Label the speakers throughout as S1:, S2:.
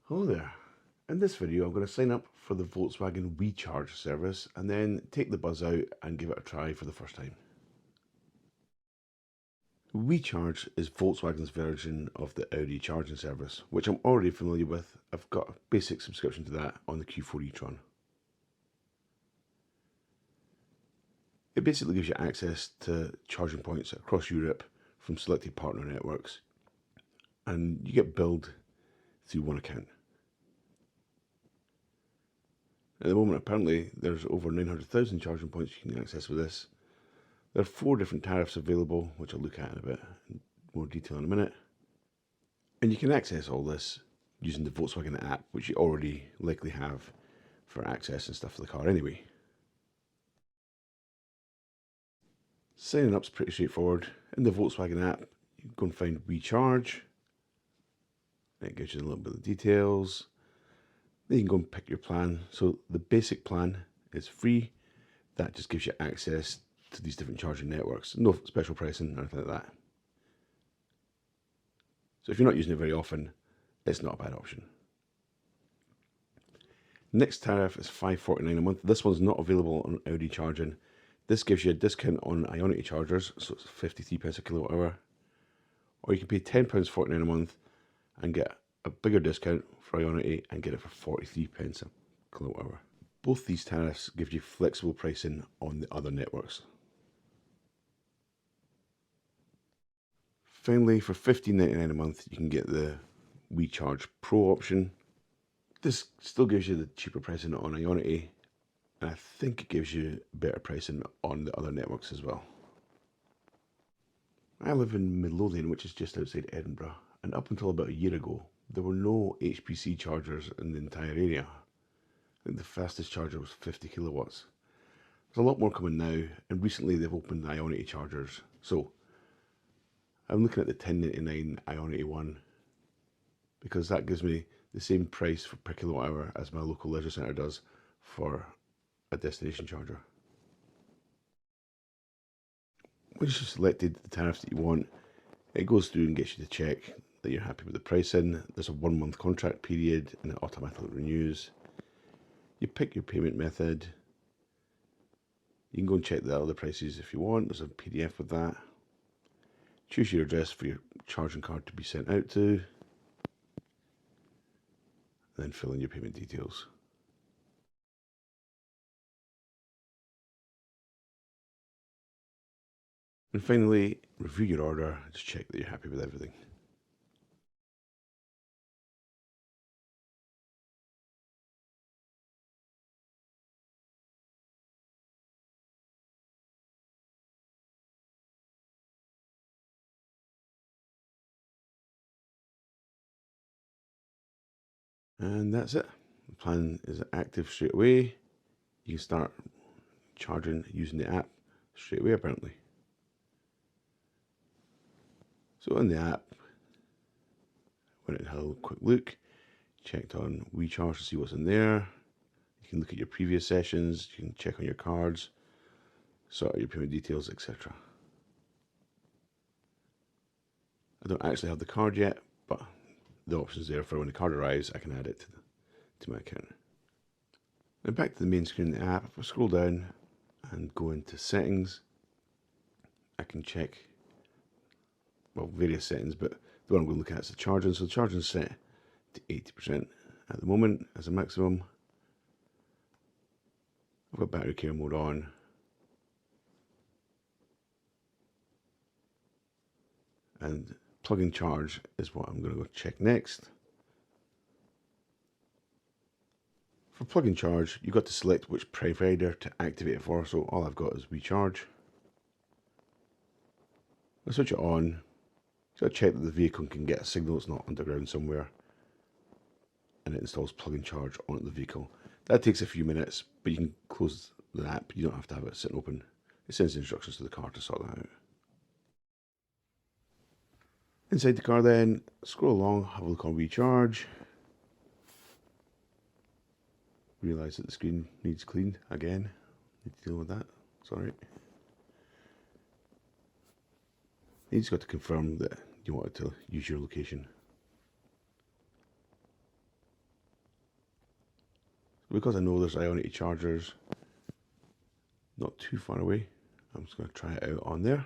S1: Hello there. In this video I'm going to sign up for the Volkswagen WeCharge service and then take the Buzz out and give it a try for the first time. WeCharge is Volkswagen's version of the Audi charging service, which I'm already familiar with. I've got a basic subscription to that on the Q4 e-tron. It basically gives you access to charging points across Europe from selected partner networks, and you get billed through one account. At the moment, apparently, there's over 900,000 charging points you can access with this. There are 4 different tariffs available, which I'll look at in a bit in more detail in a minute. And you can access all this using the Volkswagen app, which you already likely have for access and stuff for the car anyway. Signing up's pretty straightforward. In the Volkswagen app, you go and find WeCharge. It gives you a little bit of details. Then you can go and pick your plan. So the basic plan is free. That just gives you access to these different charging networks. No special pricing or anything like that. So if you're not using it very often, it's not a bad option. Next tariff is $5.49 a month. This one's not available on Audi charging. This gives you a discount on Ionity chargers, so it's 53p a kilowatt hour. Or you can pay £10.49 a month and get a bigger discount for Ionity and get it for 43p a kilowatt hour. Both these tariffs give you flexible pricing on the other networks. Finally, for $15.99 a month, you can get the WeCharge Pro option. This still gives you the cheaper pricing on Ionity, and I think it gives you better pricing on the other networks as well. I live in Midlothian, which is just outside Edinburgh, and up until about a year ago, there were no HPC chargers in the entire area. I think the fastest charger was 50 kilowatts. There's a lot more coming now, and recently they've opened the Ionity chargers. So I'm looking at the $10.99 Ionity one because that gives me the same price per kilowatt hour as my local leisure centre does for a destination charger. Once you've selected the tariff that you want, it goes through and gets you to check that you're happy with the pricing. There's a 1-month contract period and it automatically renews. You pick your payment method. You can go and check the other prices if you want. There's a PDF with that. Choose your address for your charging card to be sent out to. And then fill in your payment details. And finally, review your order. Just check that you're happy with everything. And that's it. The plan is active straight away. You can start charging using the app straight away apparently. So in the app, went and had a quick look, checked on WeCharge to see what's in there. You can look at your previous sessions, you can check on your cards, sort out your payment details, etc. I don't actually have the card yet, but the option's there for when the card arrives, I can add it to my account. Now back to the main screen of the app. If I scroll down and go into settings, I can check, well, various settings, but the one I'm going to look at is the charging. So the charging is set to 80% at the moment as a maximum. I've got battery care mode on. And plug-in charge is what I'm going to go check next. For plug-in charge, you've got to select which provider to activate it for, so all I've got is WeCharge. I'll switch it on, so I check that the vehicle can get a signal, it's not underground somewhere, and it installs plug-in charge onto the vehicle. That takes a few minutes, but you can close the app, you don't have to have it sitting open. It sends instructions to the car to sort that out. Inside the car then, scroll along, have a look on WeCharge. Realise that the screen needs cleaned again. Need to deal with that. Sorry. You just got to confirm that you wanted to use your location. Because I know there's Ionity chargers not too far away, I'm just going to try it out on there.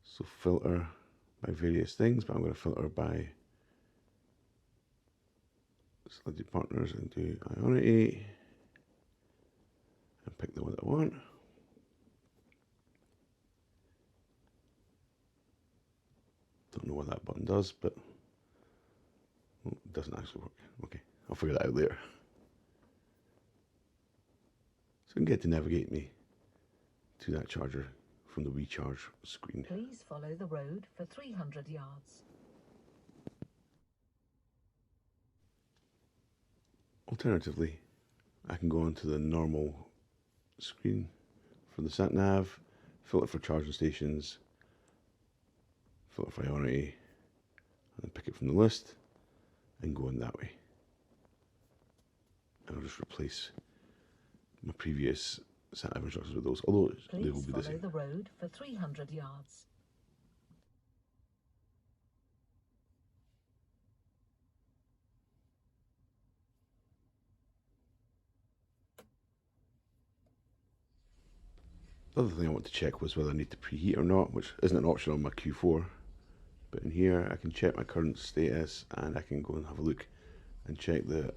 S1: So filter by various things, but I'm going to filter by selected partners and do Ionity and pick the one that I want. Don't know what that button does, but it doesn't actually work. Okay, I'll figure that out later. So I can get to navigate me to that charger from the recharge screen.
S2: Please follow the road for 300 yards.
S1: Alternatively, I can go onto the normal screen for the sat nav, filter for charging stations, filter for Ionity, and then pick it from the list and go in that way. And I'll just replace my previous sat nav instructions with those, although they will be the same.
S2: Please follow the road for 300 yards.
S1: The other thing I want to check was whether I need to preheat or not, which isn't an option on my Q4. But in here I can check my current status and I can go and have a look and check the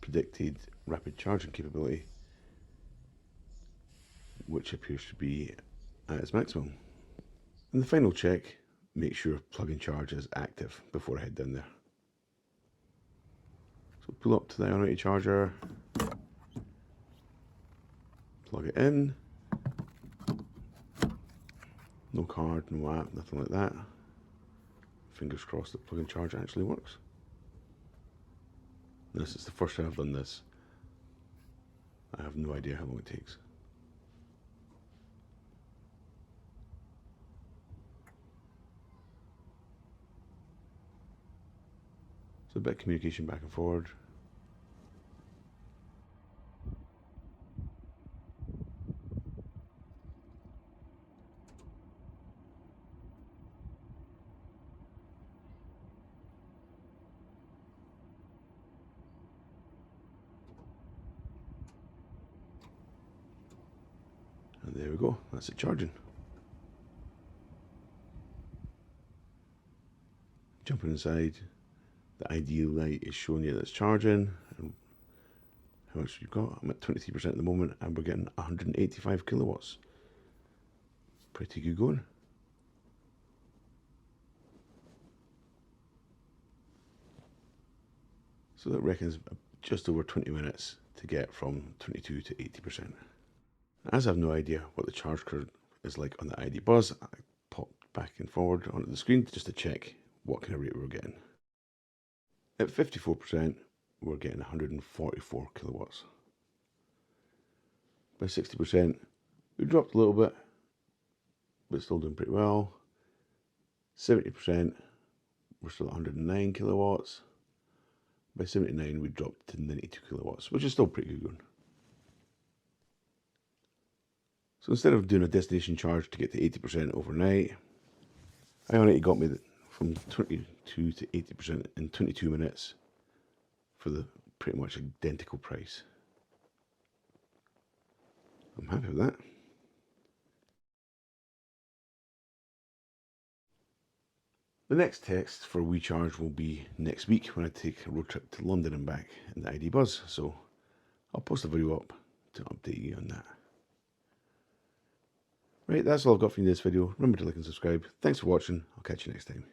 S1: predicted rapid charging capability, which appears to be at its maximum. And the final check, make sure plug-in charge is active before I head down there. So pull up to the Ionity charger, plug it in. No card, no app, nothing like that. Fingers crossed that plug-in charge actually works. This is the first time I've done this. I have no idea how long it takes. So a bit of communication back and forward. And there we go, that's it charging. Jumping inside, the ID light is showing you that it's charging and how much you've got. I'm at 23% at the moment and we're getting 185 kilowatts. Pretty good going. So that reckons just over 20 minutes to get from 22 to 80%. As I have no idea what the charge curve is like on the ID Buzz, I popped back and forward onto the screen just to check what kind of rate we were getting. At 54%, we're getting 144 kilowatts. By 60%, we dropped a little bit, but still doing pretty well. 70%, we're still at 109 kilowatts. By 79, we dropped to 92 kilowatts, which is still pretty good going. So instead of doing a destination charge to get to 80% overnight, Ionity got me from 22 to 80% in 22 minutes for the pretty much identical price. I'm happy with that. The next test for WeCharge will be next week when I take a road trip to London and back in the ID Buzz, so I'll post a video up to update you on that. Right, that's all I've got for you in this video. Remember to like and subscribe. Thanks for watching. I'll catch you next time.